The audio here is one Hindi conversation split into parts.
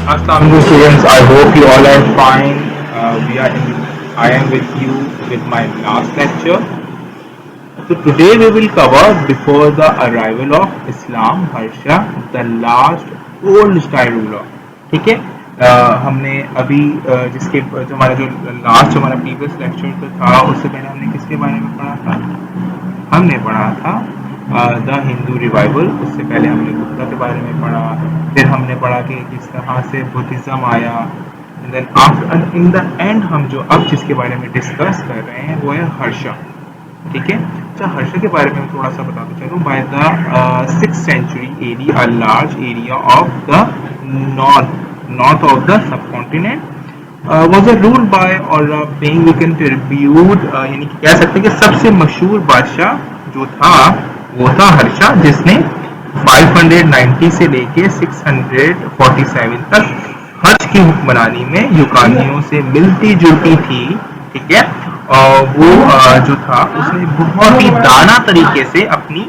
Assalamualaikum students, I hope you all are fine. I am with you with my last lecture. So today we will cover before the arrival of Islam, Harsha, the last old style ruler. ठीक है, हमने अभी जिसके जो हमारा जो लास्ट हमारा प्रीवियस लेक्चर था उससे पहले हमने किसके बारे में पढ़ा था? हमने पढ़ा था द हिंदू रिवाइवल। उससे पहले हमने गुप्ता के बारे में पढ़ा, फिर हमने पढ़ा कि किस तरह से बुद्धिज्म आया, and then after in the end हम जो अब जिसके बारे में डिस्कस कर रहे हैं वो है हर्षा। ठीक है, अच्छा हर्षा के बारे में थोड़ा सा बताते चलूँ। By the 6th century AD a large area of the north of the subcontinent was ruled by or being we can tribute यानी कि कह सकते हैं कि सबसे मशहूर बादशाह जो था वो था हर्षा, जिसने 590 से लेके 647 तक हर्ष की हुक्मरानी में युकानियों से मिलती जुलती थी। ठीक है, और वो जो था उसने बहुत ही दाना तरीके से अपनी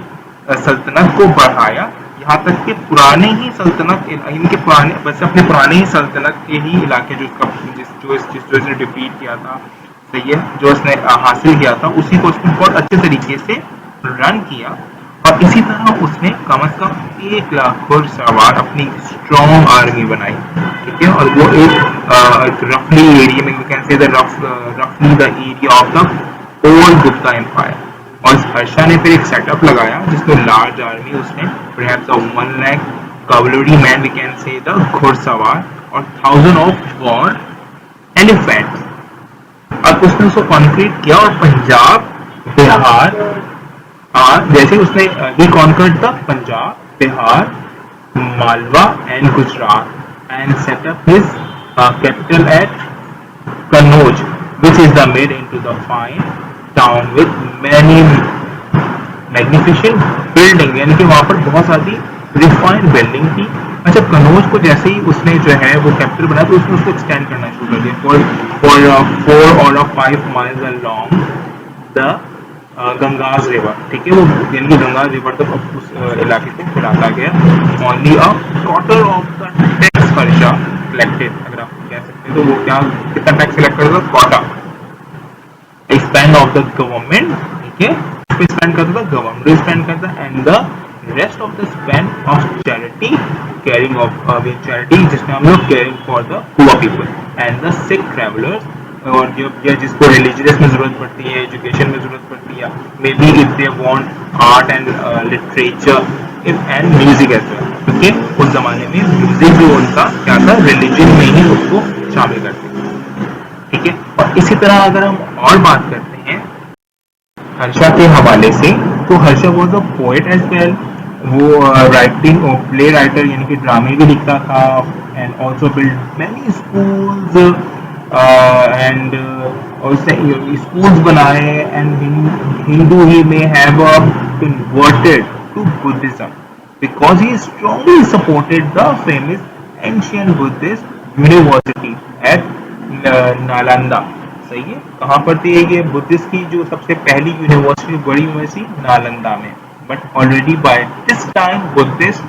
सल्तनत को बढ़ाया, यहाँ तक कि पुराने ही सल्तनत इनके पुराने वैसे अपने पुराने ही सल्तनत के ही इलाके जो इसने डिफीट किया था, सही है, जो उसने हासिल किया था उसी को उसने बहुत अच्छे तरीके से रन किया। और इसी तरह उसने कम से कम 1 लाख घुड़सवार अपनी स्ट्रॉन्ग आर्मी बनाई। ठीक है, और वो एक रफली एरिया में कैन से रफली the area of the old Gupta empire. और हर्षा ने फिर एक सेटअप लगाया जिसमें लार्ज आर्मी उसने perhaps 1 lakh cavalry man we can say the घुड़सवार और 1000 of war elephants। अब उसने उसको कॉन्क्रीट किया और पंजाब, बिहार जैसे उसने he conquered the Punjab, Bihar, Malwa and Gujarat and set up his capital at Kannauj, which is the made into the fine town with many magnificent building, यानी कि वहाँ पर बहुत सारी रिफाइंड बिल्डिंग थी। अच्छा, कन्नौज को जैसे ही उसने जो है वो कैपिटल बनाया तो उसने उसको एक्सटेंड करना शुरू कर दिया for 4 or 5 miles along the गंगाज river. ठीक है, वो यानी कि गंगाज रिवर तक उस इलाके को फैलाता गया। Only a quarter of the tax Harsha collected, अगर आप कह सकते हैं तो वो क्या कितना टैक्स कलेक्ट करेगा? Quarter spend of the government. ठीक है, स्पेंड करता था गवर्नमेंट स्पेंड करता, and the rest of the spend of charity, caring of charity जिसमें हम लोग caring for the poor people and the sick travellers, और जो जिसको रिलीजियस में जरूरत पड़ती है, एजुकेशन में जरूरत पड़ती है, maybe if they want art and literature if and music as well. क्योंकि उस जमाने में म्यूजिक भी उनका क्या था, रिलीजन में ही उसको शामिल करते थे। ठीक है, और इसी तरह अगर हम और बात करते हैं हर्षा के हवाले से, तो Harsha was a poet as well. वो राइटिंग और प्ले राइटर यानी कि ड्रामे भी लिखता था, and also build many schools and उसने स्कूल्स बनाए, and Hindu he may have converted to Buddhism because he strongly supported the famous ancient Buddhist university at Nalanda. सही है, कहाँ पर थी ये बुद्धिस्ट की जो सबसे पहली यूनिवर्सिटी, बड़ी यूनिवर्सिटी नालंदा में। But already by this time Buddhist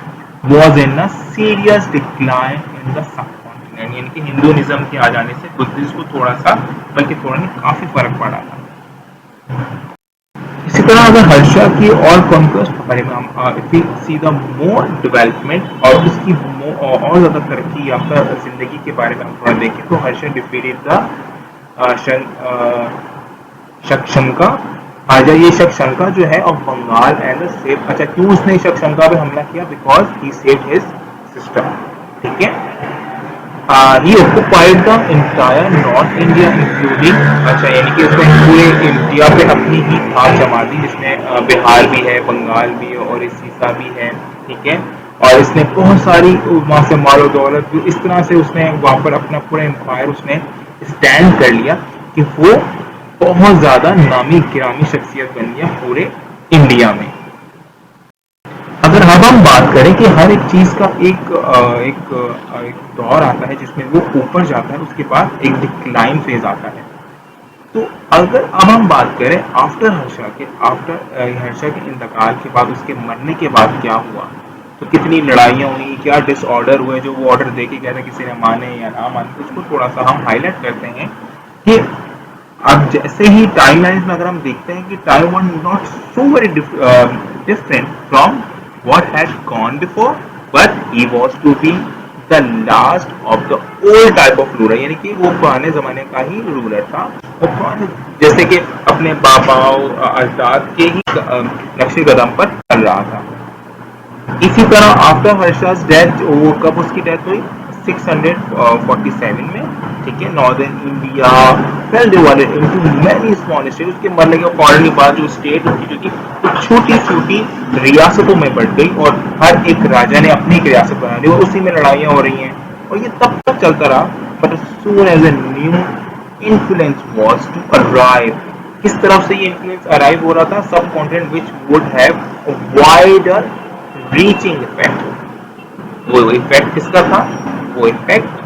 was in a serious decline in the subcontinent, यानी कि हिंदुइज्म के आ जाने से बुद्धिस्ट को थोड़ा सा, बल्कि थोड़ा नहीं काफी फर्क पड़ा था। इसी तरह अगर हर्षा की और कॉन्क्वेस्ट के बारे में हम if we see the more development और उसकी और ज्यादा तरक्की याफ्ता जिंदगी के बारे में हम थोड़ा देखें तो हर्षा डिफीटेड द शक्षंका। आजा ये शक्षंका जो है ऑफ बंगाल एंड सेव। अच्छा, क्यों उसने शक्षंका पे हमला किया? Because he saved his sister. ठीक है, he occupied the entire north India including, अच्छा यानी कि उसने पूरे इंडिया पे अपनी ही धाक जमा दी, जिसमें बिहार भी है, बंगाल भी है और उड़ीसा भी है। ठीक है, और इसने बहुत सारी वहां से मालो दौलत, इस तरह से उसने वहां पर अपना पूरा एम्पायर उसने स्टैंड कर लिया कि वो बहुत ज्यादा नामी गिरामी शख्सियत बन गया पूरे इंडिया में। अगर अब हम बात करें कि हर एक चीज का एक दौर आता है जिसमें वो ऊपर जाता है, उसके बाद एक डिक्लाइन फेज आता है। तो अगर अब हम बात करें आफ्टर हर्षा के इंतकाल के बाद, उसके मरने के बाद क्या हुआ, तो कितनी लड़ाइयाँ हुई, क्या डिसऑर्डर हुए, जो वो ऑर्डर दे के कहते किसी ने माने या ना माने, उसको थोड़ा सा हम हाईलाइट करते हैं कि अब जैसे ही टाइम लाइन में अगर हम देखते हैं कि time one not so very different from what had gone before, but he was to be the last of the old type of ruler, यानी कि वो पुराने जमाने का ही रूलर था। वो पुराने जैसे कि अपने बाबा अजदाद के ही नक्शे कदम पर चल रहा था। इसी तरह आफ्टर हर्षा's डेथ, वो कब उसकी डेथ हुई, 647 में, ठीक है। Northern India fail divided into many small state, उसके मरने के फौरन के बाद जो स्टेट होती जो कि छोटी छोटी रियासतों में बढ़ गई और हर एक राजा ने अपनी एक रियासत बना ली और उसी में लड़ाइयाँ हो रही हैं और ये तब तक चलता रहा। But soon as a new influence was to arrive, किस तरफ से ये इन्फ्लुएंस अराइव हो रहा था, सब continent which would have wider reaching effect. वो इफेक्ट किसका था, वो इफेक्ट